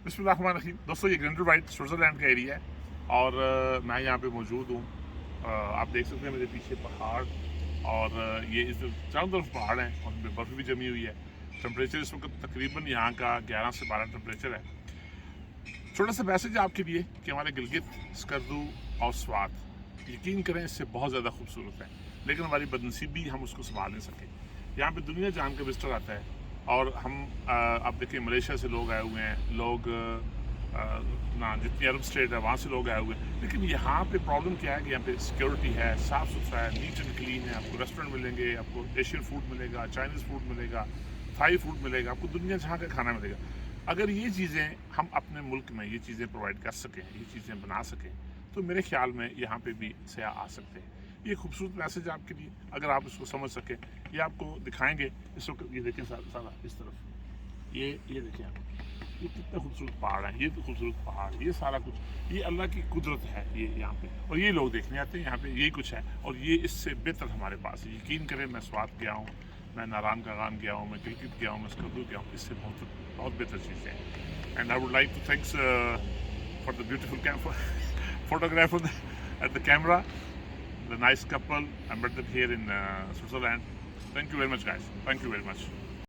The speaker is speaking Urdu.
بسم اللہ الرحمن الرحیم. دوستو یہ گرینڈر وائٹ سوئٹزرلینڈ کا ایریا ہے اور میں یہاں پہ موجود ہوں. آپ دیکھ سکتے ہیں میرے پیچھے پہاڑ اور یہ اس چاروں طرف پہاڑ ہیں اور ان میں برف بھی جمی ہوئی ہے. ٹمپریچر اس وقت تقریباً یہاں کا 11 سے 12 ٹمپریچر ہے. چھوٹا سا میسج آپ کے لیے کہ ہمارے گلگت، اسکردو اور سوات یقین کریں اس سے بہت زیادہ خوبصورت ہے، لیکن ہماری بدنصیبی ہم اس کو سنبھال نہیں سکے. یہاں پہ دنیا جان کا وزٹر آتا ہے اور ہم آپ دیکھیں ملیشیا سے لوگ آئے ہوئے ہیں، لوگ جتنی عرب اسٹیٹ ہے وہاں سے لوگ آئے ہوئے ہیں. لیکن یہاں پہ پرابلم کیا ہے کہ یہاں پہ سیکورٹی ہے، صاف ستھرا ہے، نیٹ اینڈ کلین ہے. آپ کو ریسٹورینٹ ملیں گے، آپ کو ایشین فوڈ ملے گا، چائنیز فوڈ ملے گا، تھائی فوڈ ملے گا، آپ کو دنیا جہاں کا کھانا ملے گا. اگر یہ چیزیں ہم اپنے ملک میں یہ چیزیں پرووائڈ کر سکیں، یہ چیزیں بنا سکیں، تو میرے خیال میں یہاں پہ بھی سیاح آ سکتے ہیں. یہ خوبصورت میسج آپ کے لیے، اگر آپ اس کو سمجھ سکیں. یہ آپ کو دکھائیں گے اس وقت. یہ دیکھیں سارا اس طرف، یہ دیکھیں آپ، یہ کتنے خوبصورت پہاڑ ہیں، یہ تو خوبصورت پہاڑ، یہ سارا کچھ یہ اللہ کی قدرت ہے یہ یہاں پہ. اور یہ لوگ دیکھنے آتے ہیں یہاں پہ، یہی کچھ ہے. اور یہ اس سے بہتر ہمارے پاس ہے. یقین کریں میں سوات گیا ہوں، میں ناران کاغان گیا ہوں، میں گلگت گیا ہوں، میں اسکردو گیا ہوں. اس سے بہت بہتر چیزیں ہیں. And I would like to thanks for the beautiful photographer at the camera, the nice couple. I met them here in Switzerland. Thank you very much, guys. Thank you very much.